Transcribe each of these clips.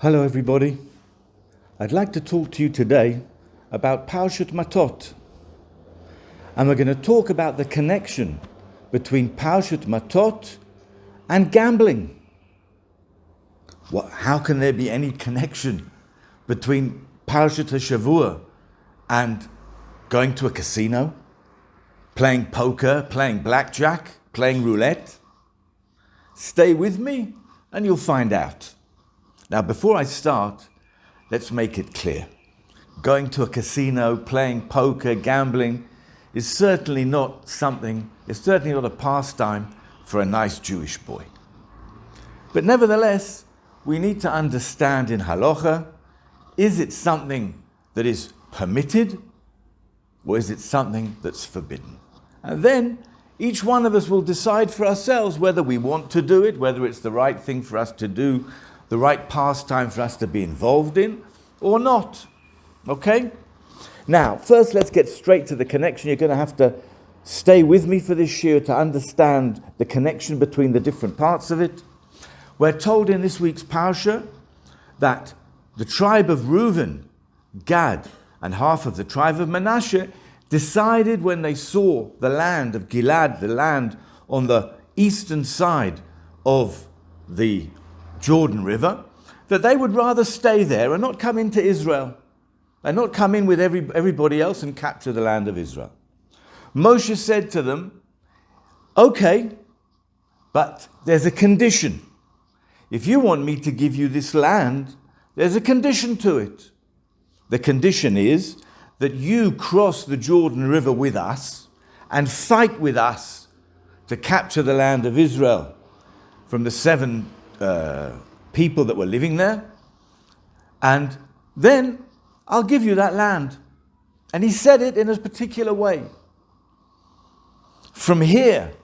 Hello everybody. I'd like to talk to you today about Parshat Matot. And we're going to talk about the connection between Parshat Matot and gambling. How can there be any connection between Parshat HaShavua and going to a casino, playing poker, playing blackjack, playing roulette? Stay with me and you'll find out. Now, before I start, let's make it clear. Going to a casino, playing poker, gambling is certainly not a pastime for a nice Jewish boy. But nevertheless, we need to understand in halacha, is it something that is permitted or is it something that's forbidden? And then each one of us will decide for ourselves whether we want to do it, whether it's the right thing for us to do, the right pastime for us to be involved in, or not. Okay? Now, first let's get straight to the connection. You're going to have to stay with me for this shiur to understand the connection between the different parts of it. We're told in this week's parsha that the tribe of Reuven, Gad, and half of the tribe of Manasseh decided when they saw the land of Gilad, the land on the eastern side of the Jordan River, that they would rather stay there and not come into Israel and not come in with everybody else and capture the land of Israel. Moshe said to them, okay, but there's a condition. If you want me to give you this land, there's a condition to it. The condition is that you cross the Jordan River with us and fight with us to capture the land of Israel from the seven people that were living there, and then I'll give you that land. And he said it in a particular way. From here,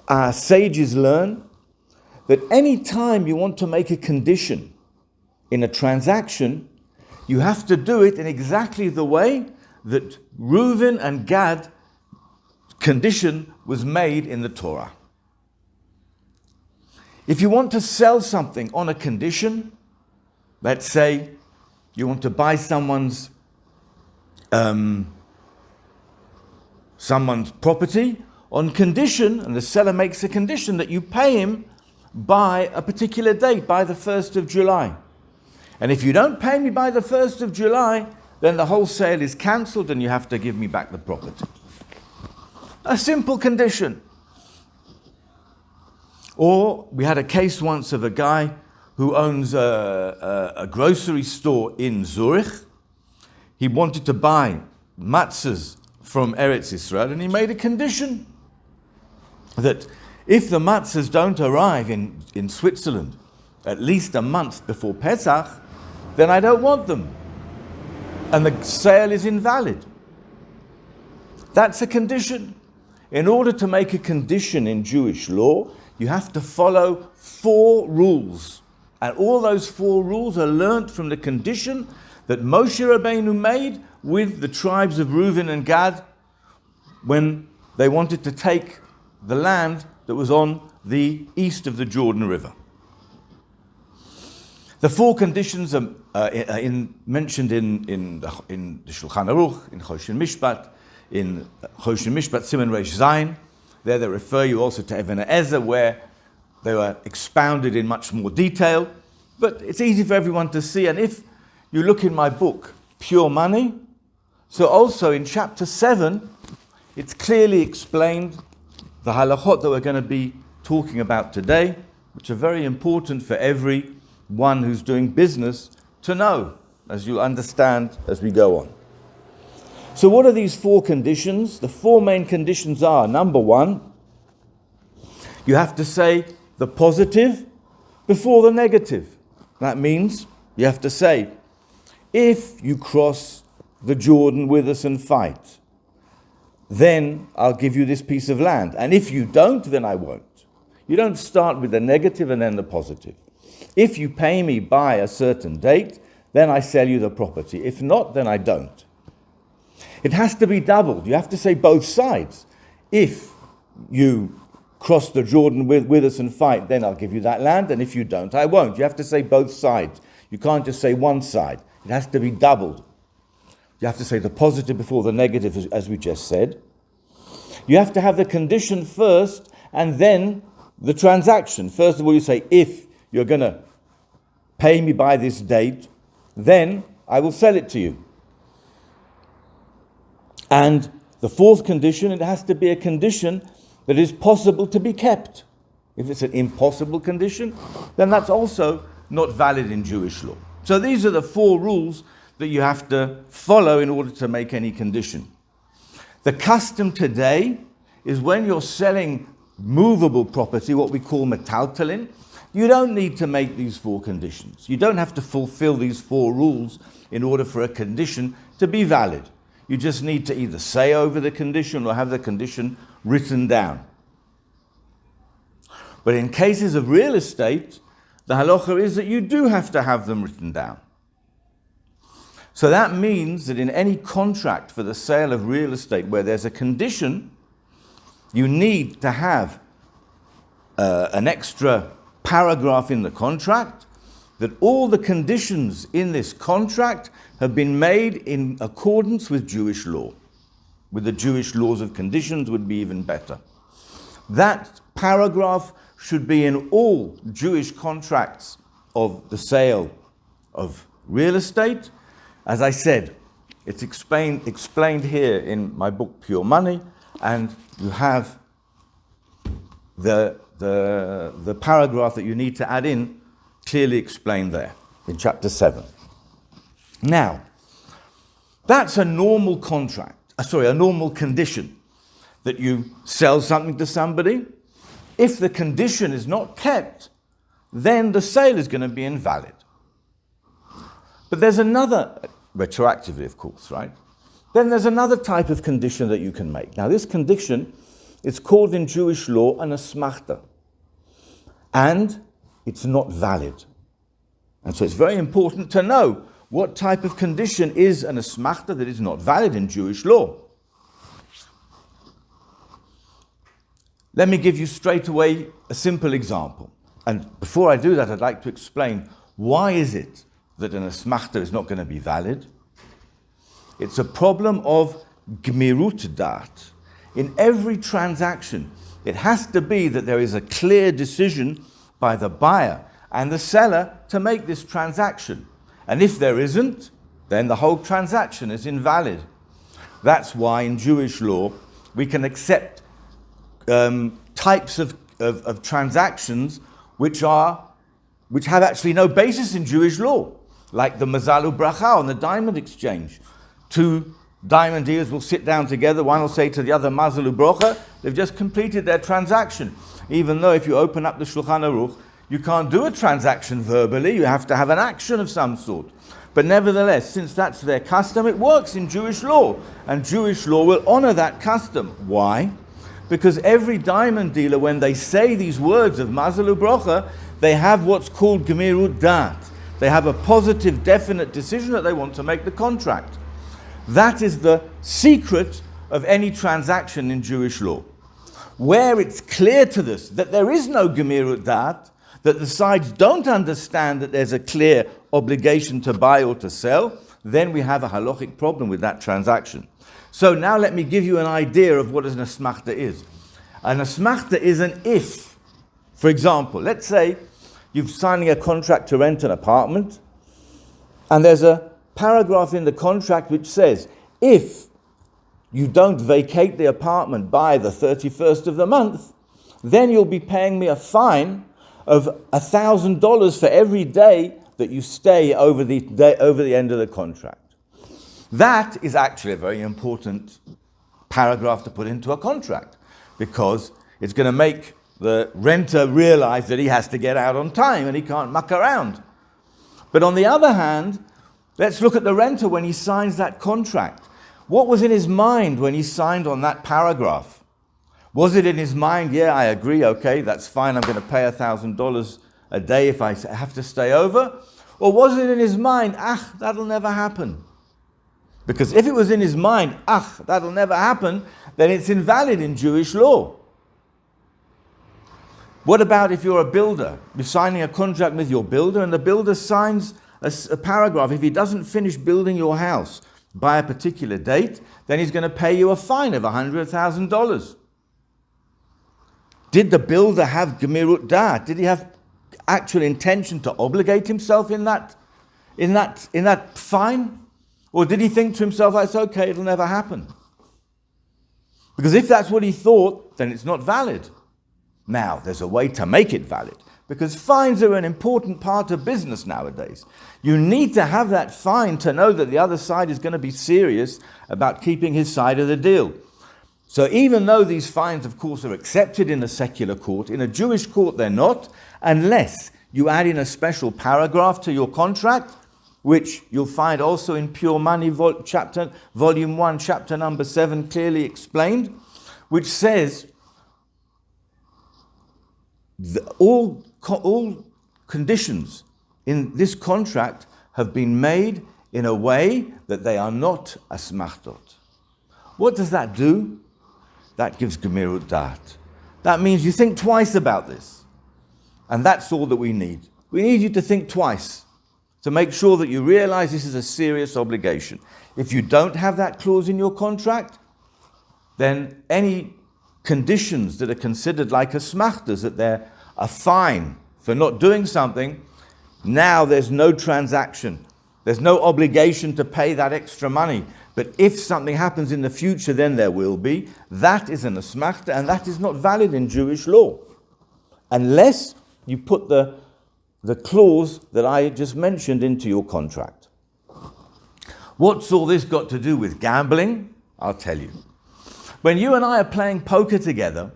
our sages learn that any time you want to make a condition in a transaction, you have to do it in exactly the way that Reuven and Gad condition was made in the Torah. If you want to sell something on a condition, let's say you want to buy someone's property on condition, and the seller makes a condition that you pay him by a particular date, by the 1st of July. And if you don't pay me by the 1st of July, then the whole sale is cancelled and you have to give me back the property. A simple condition. Or we had a case once of a guy who owns a grocery store in Zurich. He wanted to buy matzahs from Eretz Israel, and he made a condition that if the matzahs don't arrive in Switzerland at least a month before Pesach, then I don't want them. And the sale is invalid. That's a condition. In order to make a condition in Jewish law, you have to follow 4 rules. And all those 4 rules are learnt from the condition that Moshe Rabbeinu made with the tribes of Reuven and Gad when they wanted to take the land that was on the east of the Jordan River. The 4 conditions are mentioned in the Shulchan Aruch, in Choshen Mishpat, Siman Reish Zayin. There they refer you also to Even HaEzer, where they were expounded in much more detail. But it's easy for everyone to see. And if you look in my book, Pure Money, so also in chapter 7, it's clearly explained the halachot that we're going to be talking about today, which are very important for everyone who's doing business to know, as you'll understand as we go on. So what are these 4 conditions? The 4 main conditions are, number 1, you have to say the positive before the negative. That means you have to say, if you cross the Jordan with us and fight, then I'll give you this piece of land. And if you don't, then I won't. You don't start with the negative and then the positive. If you pay me by a certain date, then I sell you the property. If not, then I don't. It has to be doubled. You have to say both sides. If you cross the Jordan with us and fight, then I'll give you that land, and if you don't, I won't. You have to say both sides. You can't just say one side. It has to be doubled. You have to say the positive before the negative, as we just said. You have to have the condition first, and then the transaction. First of all, you say, if you're going to pay me by this date, then I will sell it to you. And the fourth condition, it has to be a condition that is possible to be kept. If it's an impossible condition, then that's also not valid in Jewish law. So these are the 4 rules that you have to follow in order to make any condition. The custom today is when you're selling movable property, what we call metaltalin, you don't need to make these 4 conditions. You don't have to fulfill these 4 rules in order for a condition to be valid. You just need to either say over the condition or have the condition written down. But in cases of real estate, the halacha is that you do have to have them written down. So that means that in any contract for the sale of real estate where there's a condition, you need to have an extra paragraph in the contract that all the conditions in this contract have been made in accordance with Jewish law. With the Jewish laws of conditions would be even better. That paragraph should be in all Jewish contracts of the sale of real estate. As I said, it's explained here in my book Pure Money, and you have the paragraph that you need to add in clearly explained there in chapter 7. Now, that's a normal contract, a normal condition, that you sell something to somebody. If the condition is not kept, then the sale is going to be invalid. But there's another, retroactively of course, right? Then there's another type of condition that you can make. Now this condition is called in Jewish law an asmachta. And it's not valid. And so it's very important to know what type of condition is an asmachta that is not valid in Jewish law. Let me give you straight away a simple example. And before I do that, I'd like to explain why is it that an asmachta is not going to be valid. It's a problem of gmirut dat. In every transaction, it has to be that there is a clear decision by the buyer and the seller to make this transaction. And if there isn't, then the whole transaction is invalid. That's why in Jewish law, we can accept types of transactions which have actually no basis in Jewish law, like the Mazalu Bracha on the diamond exchange. 2 diamond dealers will sit down together, one will say to the other Mazalu Bracha, they've just completed their transaction. Even though if you open up the Shulchan Aruch, you can't do a transaction verbally, you have to have an action of some sort. But nevertheless, since that's their custom, it works in Jewish law, and Jewish law will honor that custom. Why? Because every diamond dealer, when they say these words of Mazalu Bracha, they have what's called Gemirut Dat. They have a positive, definite decision that they want to make the contract. That is the secret of any transaction in Jewish law. Where it's clear to us that there is no Gemirut Dat, that the sides don't understand that there's a clear obligation to buy or to sell, then we have a halachic problem with that transaction. So now let me give you an idea of what an asmachta is. An asmachta is an if. For example, let's say you're signing a contract to rent an apartment, and there's a paragraph in the contract which says, if you don't vacate the apartment by the 31st of the month, then you'll be paying me a fine of $1,000 for every day that you stay over the end of the contract. That is actually a very important paragraph to put into a contract, because it's going to make the renter realize that he has to get out on time and he can't muck around. But on the other hand, let's look at the renter when he signs that contract. What was in his mind when he signed on that paragraph? Was it in his mind, yeah, I agree, okay, that's fine, I'm going to pay $1,000 a day if I have to stay over? Or was it in his mind, that'll never happen? Because if it was in his mind, that'll never happen, then it's invalid in Jewish law. What about if you're a builder? You're signing a contract with your builder, and the builder signs a paragraph. If he doesn't finish building your house by a particular date, then he's going to pay you a fine of $100,000. Did the builder have gemirut da'at? Did he have actual intention to obligate himself in that fine? Or did he think to himself, it's okay, it'll never happen? Because if that's what he thought, then it's not valid. Now, there's a way to make it valid, because fines are an important part of business nowadays. You need to have that fine to know that the other side is going to be serious about keeping his side of the deal. So even though these fines, of course, are accepted in a secular court, in a Jewish court they're not, unless you add in a special paragraph to your contract, which you'll find also in Pure Money, Volume 1, Chapter number 7, clearly explained, which says all conditions in this contract have been made in a way that they are not asmachtot. What does that do? That gives gemirut da'at. That means you think twice about this. And that's all that we need. We need you to think twice to make sure that you realize this is a serious obligation. If you don't have that clause in your contract, then any conditions that are considered like asmachtas, that they're a fine for not doing something, now there's no transaction. There's no obligation to pay that extra money. But if something happens in the future, then there will be. That is an asmachta, and that is not valid in Jewish law. Unless you put the clause that I just mentioned into your contract. What's all this got to do with gambling? I'll tell you. When you and I are playing poker together,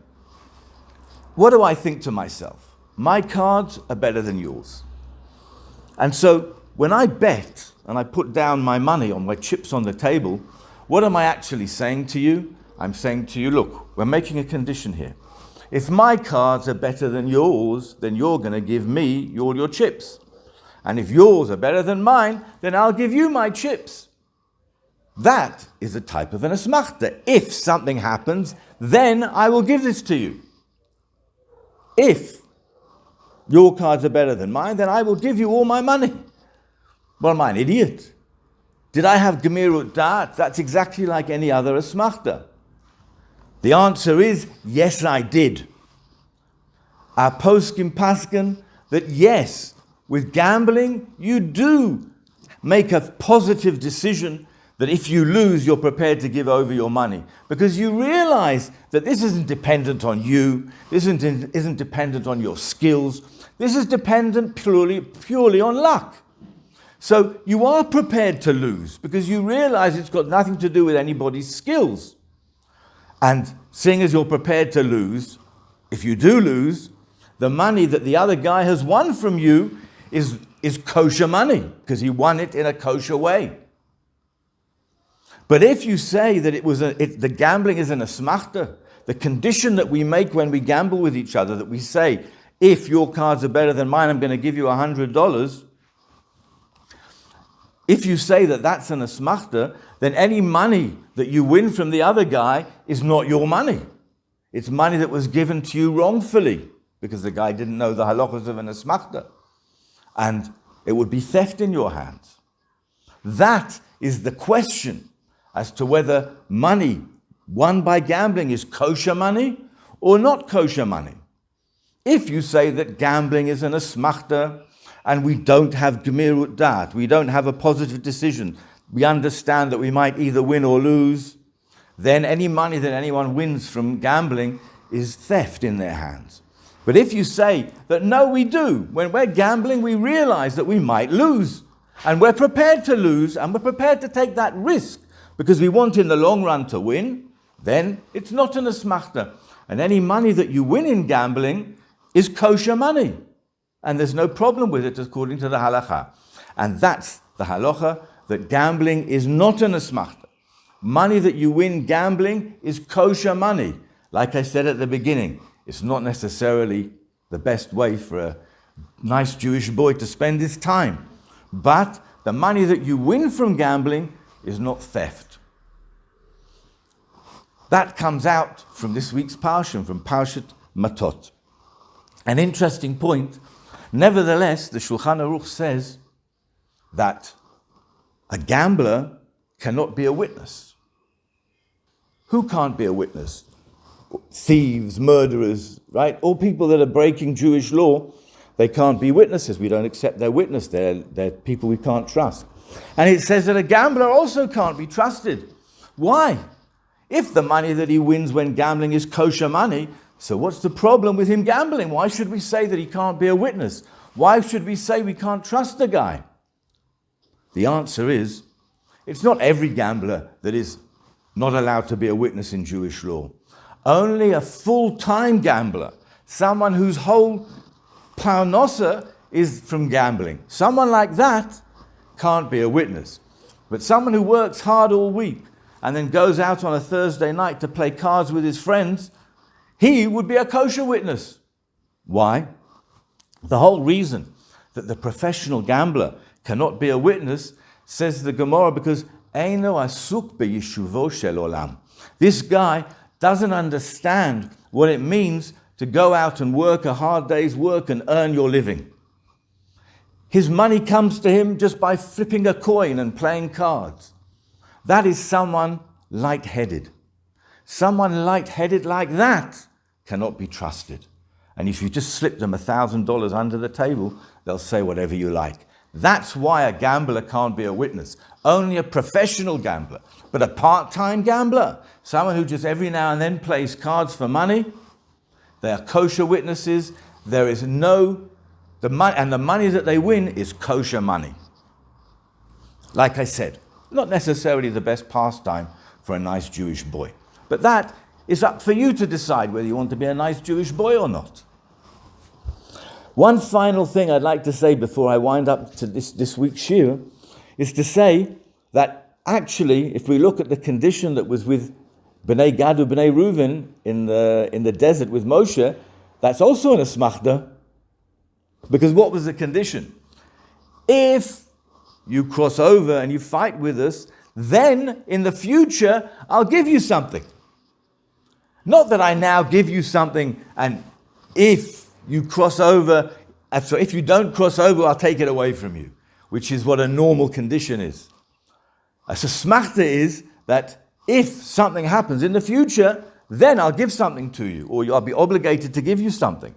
what do I think to myself? My cards are better than yours. And so when I bet and I put down my money on my chips on the table, what am I actually saying to you? I'm saying to you, look, we're making a condition here. If my cards are better than yours, then you're going to give me all your chips. And if yours are better than mine, then I'll give you my chips. That is a type of an asmachta. If something happens, then I will give this to you. If your cards are better than mine, then I will give you all my money. Well, am I an idiot? Did I have gemirut da'at? That's exactly like any other asmachta. The answer is, yes, I did. Our poskim paskin that yes, with gambling, you do make a positive decision that if you lose, you're prepared to give over your money. Because you realize that this isn't dependent on you, this isn't dependent on your skills, this is dependent purely on luck. So you are prepared to lose because you realize it's got nothing to do with anybody's skills. And seeing as you're prepared to lose, if you do lose, the money that the other guy has won from you is kosher money because he won it in a kosher way. But if you say that the gambling is an asmachta, the condition that we make when we gamble with each other, that we say, if your cards are better than mine, I'm going to give you $100. If you say that that's an asmachta, then any money that you win from the other guy is not your money. It's money that was given to you wrongfully because the guy didn't know the halachas of an asmachta. And it would be theft in your hands. That is the question as to whether money won by gambling is kosher money or not kosher money. If you say that gambling is an asmachta and we don't have gemirut da'at, we don't have a positive decision, we understand that we might either win or lose, then any money that anyone wins from gambling is theft in their hands. But if you say that no, we do, when we're gambling, we realize that we might lose, and we're prepared to lose, and we're prepared to take that risk, because we want in the long run to win, then it's not an asmachta. And any money that you win in gambling is kosher money. And there's no problem with it according to the halacha. And that's the halacha, that gambling is not an asmachta. Money that you win gambling is kosher money. Like I said at the beginning, it's not necessarily the best way for a nice Jewish boy to spend his time. But the money that you win from gambling is not theft. That comes out from this week's Parsha, from Parshat Matot. an interesting point. Nevertheless, the Shulchan Aruch says that a gambler cannot be a witness. Who can't be a witness? Thieves, murderers, right? All people that are breaking Jewish law, they can't be witnesses. We don't accept their witness. They're people we can't trust. And it says that a gambler also can't be trusted. Why? If the money that he wins when gambling is kosher money, so what's the problem with him gambling? Why should we say that he can't be a witness? Why should we say we can't trust the guy? The answer is, it's not every gambler that is not allowed to be a witness in Jewish law. Only a full-time gambler, someone whose whole parnosa is from gambling, someone like that can't be a witness. But someone who works hard all week and then goes out on a Thursday night to play cards with his friends, he would be a kosher witness. Why? The whole reason that the professional gambler cannot be a witness, says the Gemara, because Eino asuk beyishuvo shel olam. This guy doesn't understand what it means to go out and work a hard day's work and earn your living. His money comes to him just by flipping a coin and playing cards. That is someone light-headed. Someone light-headed like that cannot be trusted. And if you just slip them $1,000 under the table, they'll say whatever you like. That's why a gambler can't be a witness. Only a professional gambler. But a part-time gambler, someone who just every now and then plays cards for money, they are kosher witnesses. There is the money that they win is kosher money. Like I said, not necessarily the best pastime for a nice Jewish boy. But that is up for you to decide whether you want to be a nice Jewish boy or not. One final thing I'd like to say before I wind up to this week's shir is to say that actually, if we look at the condition that was with Bnei Gad and Bnei Reuven in the desert with Moshe, that's also an asmachta. Because what was the condition? If you cross over and you fight with us, then in the future, I'll give you something. Not that I now give you something, and if you cross over, so if you don't cross over, I'll take it away from you, which is what a normal condition is. A smachta is that if something happens in the future, then I'll give something to you, or I'll be obligated to give you something.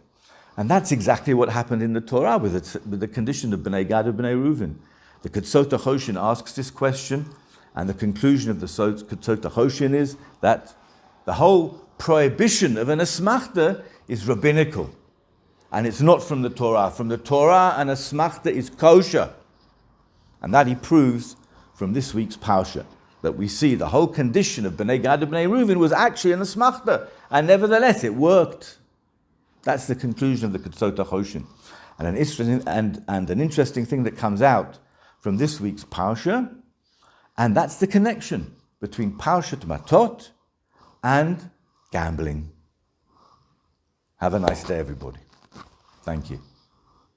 And that's exactly what happened in the Torah with the condition of Bnei Gad and Bnei Reuven. The Ketzot HaChoshen asks this question, and the conclusion of the Ketzot HaChoshen is that the whole prohibition of an asmachta is rabbinical. And it's not from the Torah. From the Torah, an asmachta is kosher. And that he proves from this week's Parsha, that we see the whole condition of Bnei Gad and Bnei Reuven was actually an asmachta. And nevertheless, it worked. That's the conclusion of the Ketzot HaChoshen. And an interesting thing that comes out from this week's Parsha, and that's the connection between Parshat Matot and gambling. Have a nice day, everybody. Thank you.